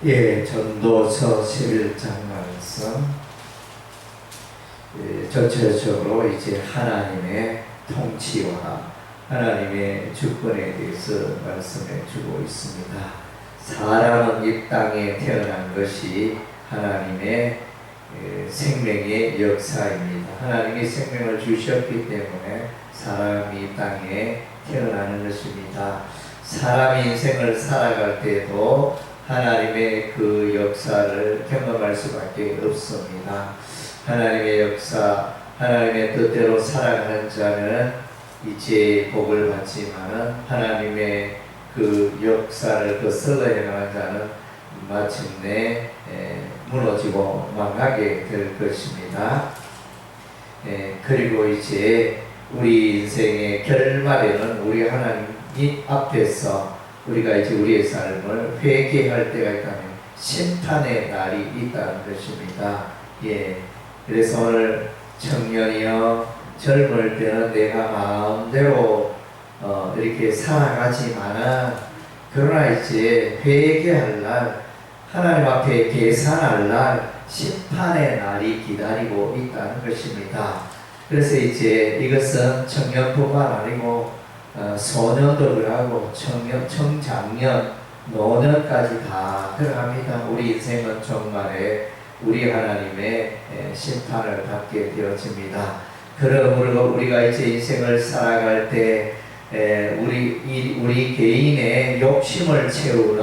예, 전도서 11장 말씀. 전체적으로 이제 하나님의 통치와 하나님의 주권에 대해서 말씀해 주고 있습니다. 사람은 이 땅에 태어난 것이 하나님의 생명의 역사입니다. 하나님이 생명을 주셨기 때문에 사람이 이 땅에 태어나는 것입니다. 사람이 인생을 살아갈 때도 하나님의 그 역사를 경험할 수밖에 없습니다. 하나님의 역사, 하나님의 뜻대로 살아가는 자는 이제 복을 받지만은 하나님의 그 역사를 거슬러 행하는 자는 마침내 무너지고 망하게 될 것입니다. 그리고 이제 우리 인생의 결말에는 우리 하나님 앞에서 우리가 이제 우리의 삶을 회개할 때가 있다면 심판의 날이 있다는 것입니다. 그래서 오늘 청년이여, 젊을 때는 내가 마음대로 이렇게 살아가지만은 그러나 이제 회개할 날, 하나님 앞에 계산할 날, 심판의 날이 기다리고 있다는 것입니다. 그래서 이제 이것은 청년뿐만 아니고 소년도 그러고 청년, 청장년, 노년까지 다 들어갑니다. 우리 인생은 정말에 우리 하나님의 심판을 받게 되어집니다. 그러므로 우리가 이제 인생을 살아갈 때 우리 개인의 욕심을 채우는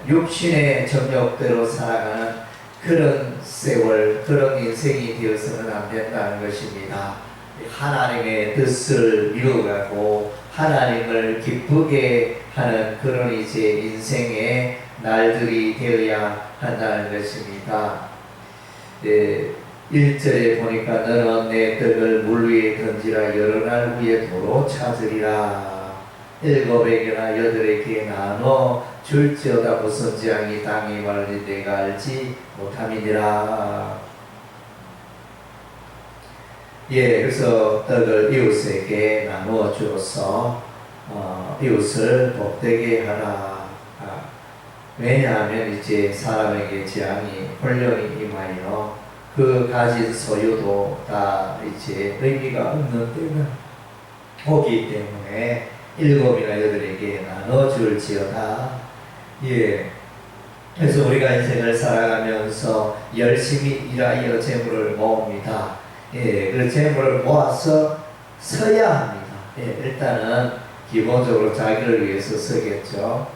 육신의 정욕대로 살아가는 그런 세월, 그런 인생이 되어서는 안 된다는 것입니다. 하나님의 뜻을 이루어가고 하나님을 기쁘게 하는 그런 이제 인생의 날들이 되어야 한다는 것입니다. 1절에 보니까 너는 내 떡을 물 위에 던지라. 여러 날 후에 도로 찾으리라. 7에게나 8에게 나눠 줄지어다. 무슨 재앙이 땅에 말하니 내가 알지 못함이니라. 그래서 떡을 이웃에게 나누어 주어서 이웃을 복되게 하라. 왜냐하면 이제 사람에게 재앙이 혼령이 임하여 그 가진 소유도 다 이제 의미가 없는 때가 오기 때문에 7이나 8에게 나눠줄지어다. 그래서 우리가 인생을 살아가면서 열심히 일하여 재물을 모읍니다. 그 재물을 모아서 써야 합니다. 일단은 기본적으로 자기를 위해서 쓰겠죠.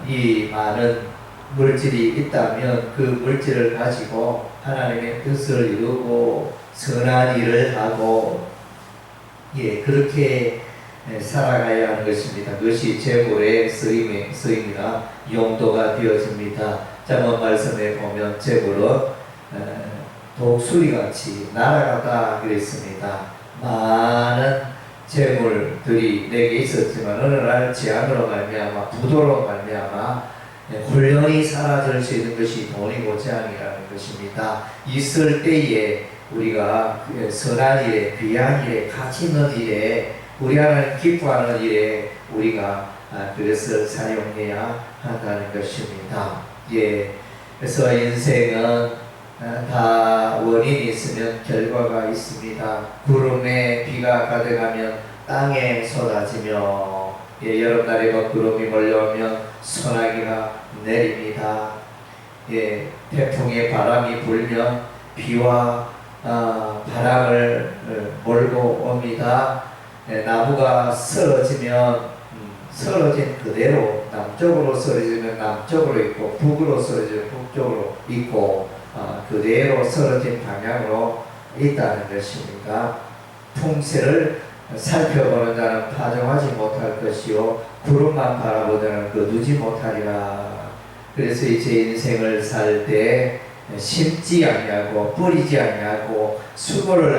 이 많은 물질이 있다면 그 물질을 가지고 하나님의 뜻을 이루고 선한 일을 하고 그렇게 살아가야 하는 것입니다. 그것이 재물의 쓰임이나 용도가 되어집니다. 잠언 말씀에 보면 재물은 독수리같이 날아가다 그랬습니다. 많은 재물들이 내게 있었지만 어느 날 재앙으로 말미암아, 부도로 말미암아 홀연히 사라질 수 있는 것이 돈이고 재앙이라는 것입니다. 있을 때에 우리가 선한 일에, 귀한 일에, 가치 있는 일에, 우리 하나님 기뻐하는 일에 우리가 그것을 사용해야 한다는 것입니다. 그래서 인생은 다 원인이 있으면 결과가 있습니다. 구름에 비가 가득하면 땅에 쏟아지며 여름날에 구름이 몰려오면 소나기가 내립니다. 태풍의 바람이 불면 비와 바람을 몰고 옵니다. 나무가 쓰러지면 쓰러진 그대로 남쪽으로 쓰러지면 남쪽으로 있고 북으로 쓰러지면 북쪽으로 있고 그대로 쓰러진 방향으로 있다는 것입니다. 풍세를 살펴보는 자는 파종하지 못할 것이요 구름만 바라보는 거두지 못하리라. 그래서 이제 인생을 살 때 심지 아니하고 뿌리지 아니하고 수고를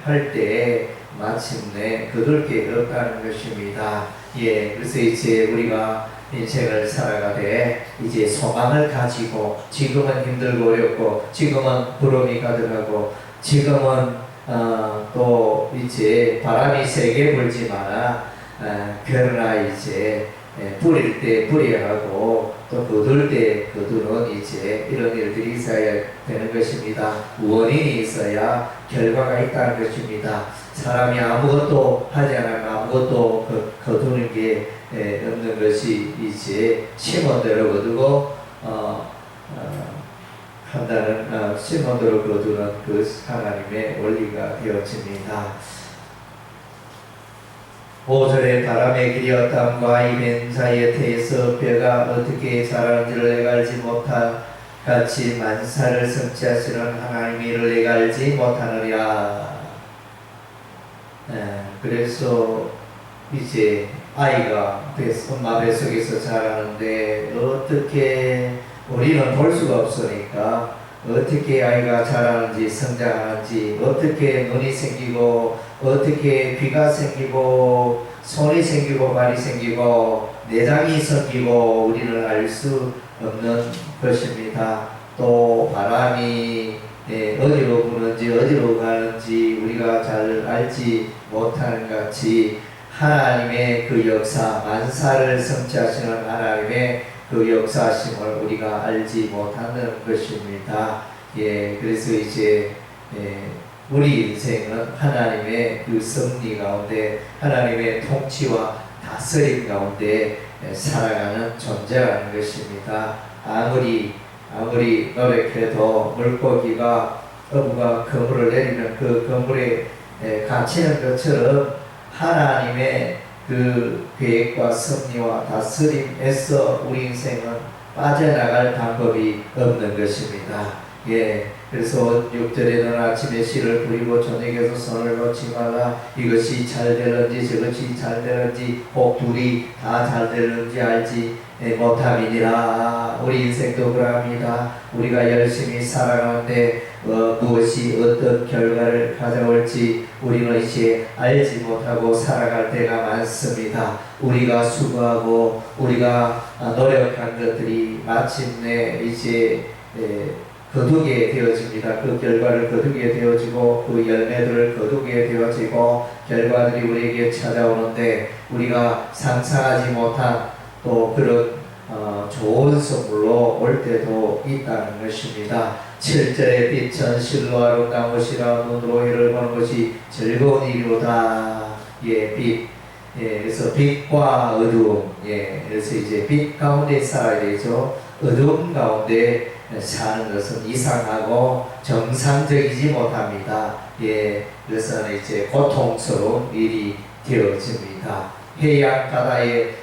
할 때 마침내 거둘 게 없다는 것입니다. 그래서 이제 우리가 인생을 살아가되 이제 소망을 가지고 지금은 힘들고 어렵고 지금은 부러움이 가득하고 지금은 또 이제 바람이 세게 불지만 그러나 이제 뿌릴 때 뿌려야 하고 또 거둘 때 이런 일들이 있어야 되는 것입니다. 원인이 있어야 결과가 있다는 것입니다. 사람이 아무것도 하지 않으면 아무것도 거두는 게 없는 것이 이제 심은 대로 거두고 한다는 심은 대로 거두는 그 하나님의 원리가 되어집니다. 5절에 바람의 길이여 땅과 이벤 사이의 태에서 뼈가 어떻게 자라는지를 내가 알지 못한 같이 만사를 성취하시는 하나님이 이를 내가 알지 못하느니라. 그래서 이제 아이가 엄마 뱃속에서 자라는데 어떻게 우리는 볼 수가 없으니까 어떻게 아이가 자라는지 성장하는지 어떻게 눈이 생기고 어떻게 귀가 생기고 손이 생기고 발이 생기고 내장이 생기고 우리는 알 수 없는 것입니다. 또 바람이 어디로 부는지 어디로 가는지 우리가 잘 알지 못하는 같이 하나님의 그 역사, 만사를 성취하시는 하나님의 그 역사심을 우리가 알지 못하는 것입니다. 그래서 이제 우리 인생은 하나님의 그 섭리 가운데 하나님의 통치와 다스림 가운데 살아가는 존재라는 것입니다. 아무리 노력해도 물고기가 어부가 그물을 내리면 그 그물에 갇히는 것처럼 하나님의 그 계획과 섭리와 다스림에서 우리 인생은 빠져나갈 방법이 없는 것입니다. 그래서 6절에 너는 아침에 씨를 뿌리고 저녁에서 손을 놓지 말라. 이것이 잘 되는지 저것이 잘 되는지 꼭 둘이 다 잘 되는지 알지 못함이니라. 우리 인생도 그러합니다. 우리가 열심히 살아가는데 무엇이 어떤 결과를 가져올지 우리는 이제 알지 못하고 살아갈 때가 많습니다. 우리가 수고하고 우리가 노력한 것들이 마침내 이제 거두게 되어집니다. 그 결과를 거두게 되어지고 그 열매들을 거두게 되어지고 결과들이 우리에게 찾아오는데 우리가 상상하지 못한 또 그런 좋은 선물로 올 때도 있다는 것입니다. 7절의 빛은 실로 아름다운 것이라 눈으로 해를 보는 것이 즐거운 일이로다. 빛. 그래서 빛과 어두움. 그래서 이제 빛 가운데 살아야 되죠. 어두움 가운데 사는 것은 이상하고 정상적이지 못합니다. 그래서 이제 고통스러운 일이 되어집니다. 해양 바다의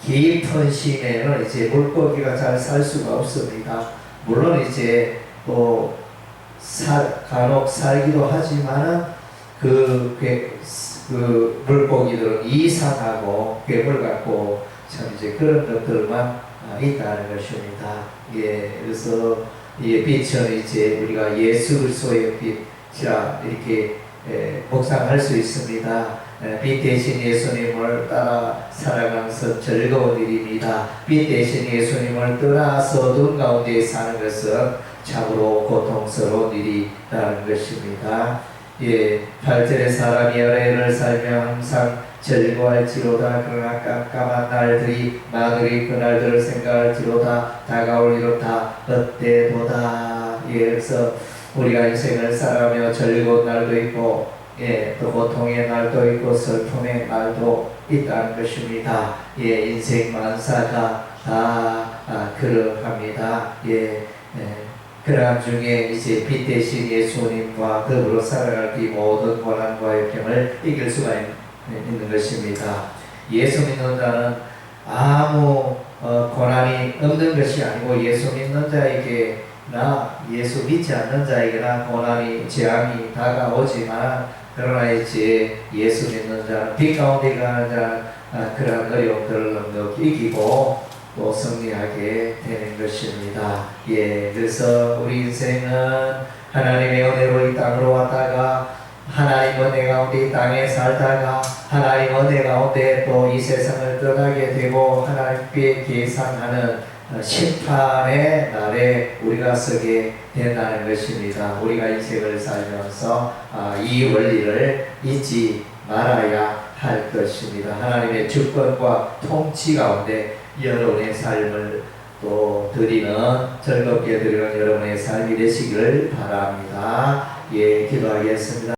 깊은 심에는 이제 물고기가 잘 살 수가 없습니다. 물론 이제 또 간혹 살기도 하지만은 그 물고기들은 이상하고 괴물 같고 참 이제 그런 것들만 있다는 것입니다. 그래서 빛은 이제 우리가 예수 그리스도의 빛이라 이렇게 묵상할 수 있습니다. 빛 대신 예수님을 따라 살아가면서 즐거운 일입니다. 빛 대신 예수님을 떠나서 어두운 가운데 사는 것은 참으로 고통스러운 일이라는 것입니다. 8절에 사람이 열애를 살며 항상 즐거워할지로다. 그러나 깜깜한 날들이 마늘이 그 날들을 생각할지로다. 다가올 일은 다 헛되도다. 그래서 우리가 인생을 살아가며 즐거운 날도 있고 또 고통의 날도 있고 슬픔의 날도 있다는 것입니다. 인생 만사가 다 그러합니다. 그러한 중에 이제 빛 대신 예수님과 더불어 살아갈 이 모든 고난과 역경을 이길 수가 있는 것입니다. 예수 믿는 자는 아무 고난이 없는 것이 아니고 예수 믿는 자에게나 예수 믿지 않는 자에게나 고난이 재앙이 다가오지만 그러나 이제 예수 믿는 자는 빛 가운데 가는 자는 그러한 어려움들을 넉넉히 이기고 또 승리하게 되는 것입니다. 그래서 우리 인생은 하나님의 은혜로 이 땅으로 왔다가 하나님 은혜 가운데 이 땅에 살다가 하나님 은혜 가운데 또 이 세상을 떠나게 되고 하나님께 계산하는 심판의 날에 우리가 서게 된다는 것입니다. 우리가 인생을 살면서 이 원리를 잊지 말아야 할 것입니다. 하나님의 주권과 통치 가운데 여러분의 삶을 또 즐겁게 드리는 여러분의 삶이 되시기를 바랍니다. 예, 기도하겠습니다.